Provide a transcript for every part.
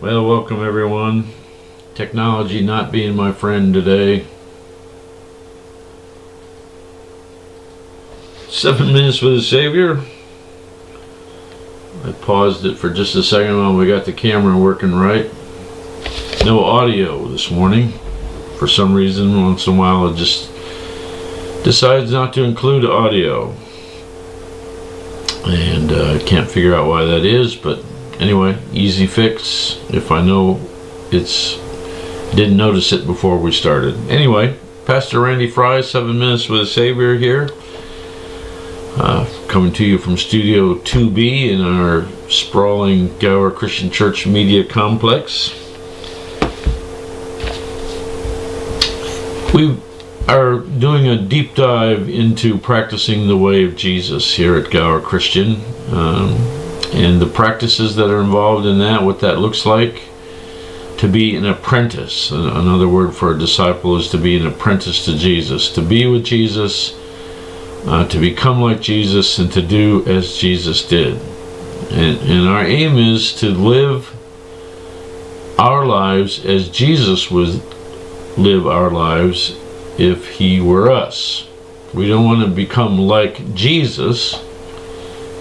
Well, welcome everyone. Technology not being my friend today. 7 minutes with the Savior. I paused it for just a second while we got the camera working right. No audio this morning. For some reason, once in a while it just decides not to include audio. And I can't figure out why that is, but anyway, easy fix if I know didn't notice it before we started. Anyway, Pastor Randy Fry, 7 minutes with the Savior here. Coming to you from Studio 2B in our sprawling Gower Christian Church media complex. We are doing a deep dive into practicing the way of Jesus here at Gower Christian. And the practices that are involved in that, what that looks like. To be an apprentice. Another word for a disciple is to be an apprentice to Jesus. To be with Jesus, to become like Jesus, and to do as Jesus did. And our aim is to live our lives as Jesus would live our lives if he were us. We don't want to become like Jesus.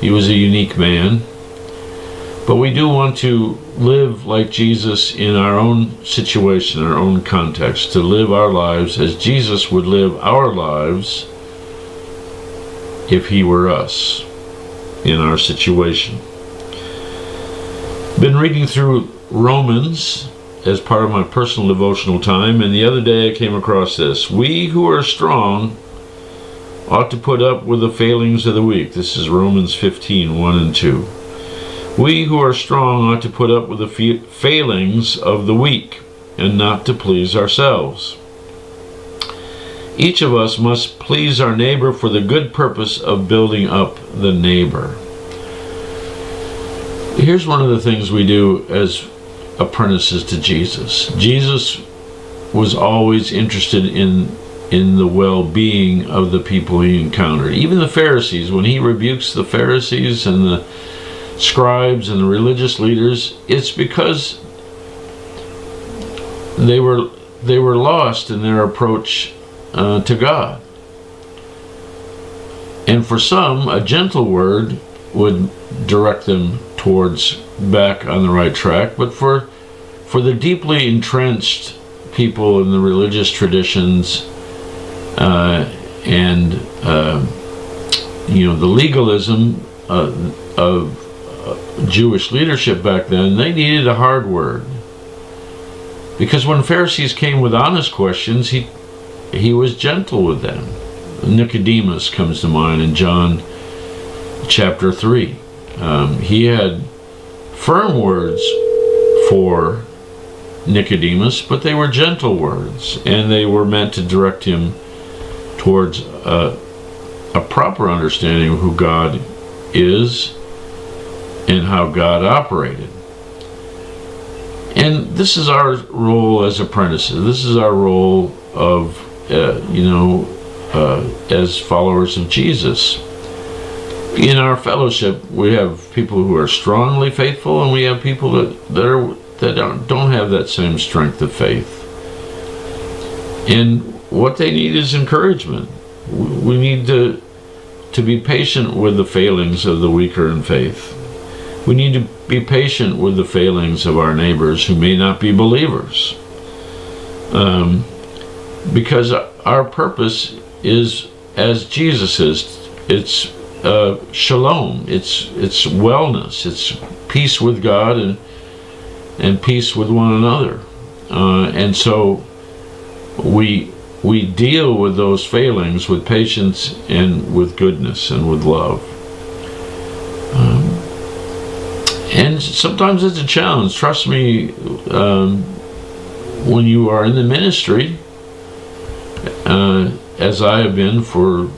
He was a unique man. But we do want to live like Jesus in our own situation, our own context, to live our lives as Jesus would live our lives if he were us in our situation. Been reading through Romans as part of my personal devotional time, and the other day I came across this. We who are strong ought to put up with the failings of the weak. This is Romans 15, 1 and 2. We who are strong ought to put up with the failings of the weak, and not to please ourselves. Each of us must please our neighbor for the good purpose of building up the neighbor. Here's one of the things we do as apprentices to Jesus. Jesus was always interested in the well-being of the people he encountered. Even the Pharisees, when he rebukes the Pharisees and the scribes and the religious leaders, it's because they were lost in their approach to God. And for some, a gentle word would direct them towards back on the right track. But for the deeply entrenched people in the religious traditions and the legalism of Jewish leadership back then, they needed a hard word. Because when Pharisees came with honest questions, he was gentle with them. Nicodemus comes to mind in John chapter 3. He had firm words for Nicodemus, but they were gentle words, and they were meant to direct him towards a proper understanding of who God is and how God operated. And this is our role as apprentices. This is our role of, as followers of Jesus. In our fellowship, we have people who are strongly faithful, and we have people that don't have that same strength of faith. And what they need is encouragement. We need to be patient with the failings of the weaker in faith. We need to be patient with the failings of our neighbors who may not be believers. Because our purpose is as Jesus is. It's shalom. It's wellness. It's peace with God and peace with one another. And so we deal with those failings with patience and with goodness and with love. And sometimes it's a challenge. Trust me, when you are in the ministry, as I have been for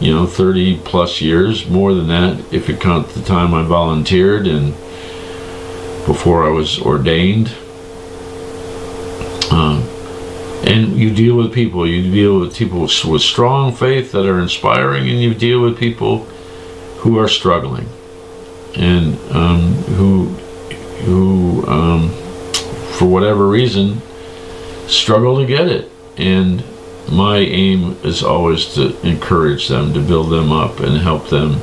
30 plus years, more than that if you count the time I volunteered and before I was ordained. And you deal with people. You deal with people with strong faith that are inspiring, and you deal with people who are struggling and who who for whatever reason, struggle to get it. And my aim is always to encourage them, to build them up and help them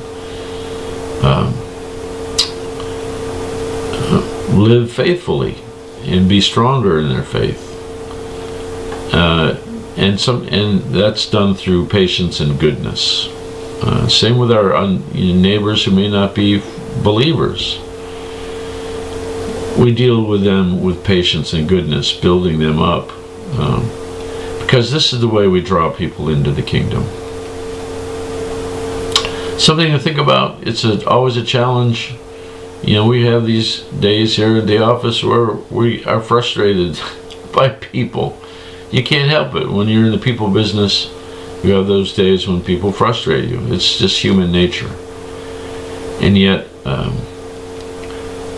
live faithfully and be stronger in their faith. And that's done through patience and goodness. Same with our neighbors who may not be believers. We deal with them with patience and goodness, building them up, because this is the way we draw people into the kingdom. Something to think about. It's always a challenge. We have these days here at the office where we are frustrated by people. You can't help it. When you're in the people business, you have those days when people frustrate you. It's just human nature. And yet,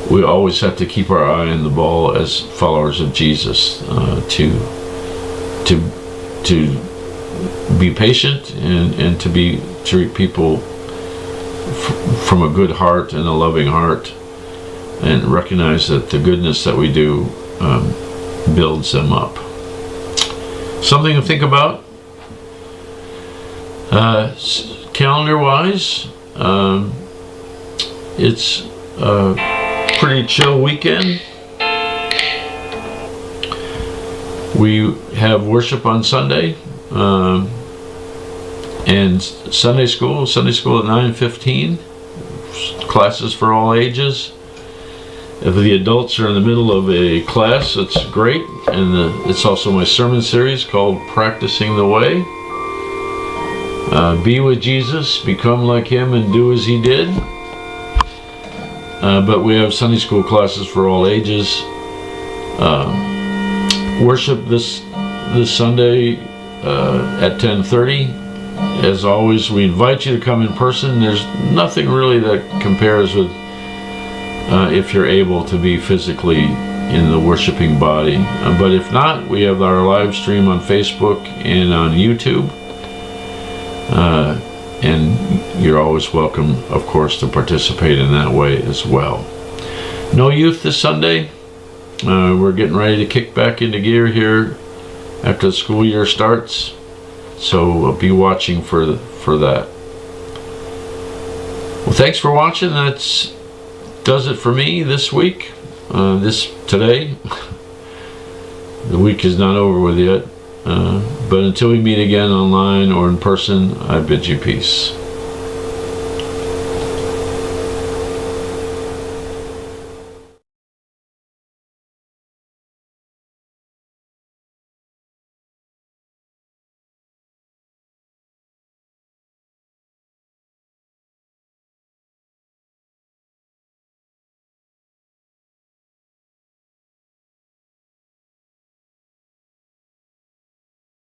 we always have to keep our eye on the ball as followers of Jesus, to be patient and to treat people from a good heart and a loving heart, and recognize that the goodness that we do builds them up. Something to think about. Calendar-wise, it's a pretty chill weekend. We have worship on Sunday, and Sunday school at 9:15. Classes for all ages. If the adults are in the middle of a class, it's great. And it's also my sermon series called Practicing the Way. Be with Jesus, become like him, and do as he did. But we have Sunday school classes for all ages. Worship this Sunday at 10:30. As always, we invite you to come in person. There's nothing really that compares with if you're able to be physically in the worshiping body. But if not, we have our live stream on Facebook and on YouTube. And you're always welcome, of course, to participate in that way as well. No youth this Sunday. We're getting ready to kick back into gear here after the school year starts. So be watching for that. Well, thanks for watching. That does it for me this week. Today. The week is not over with yet. But until we meet again online or in person, I bid you peace.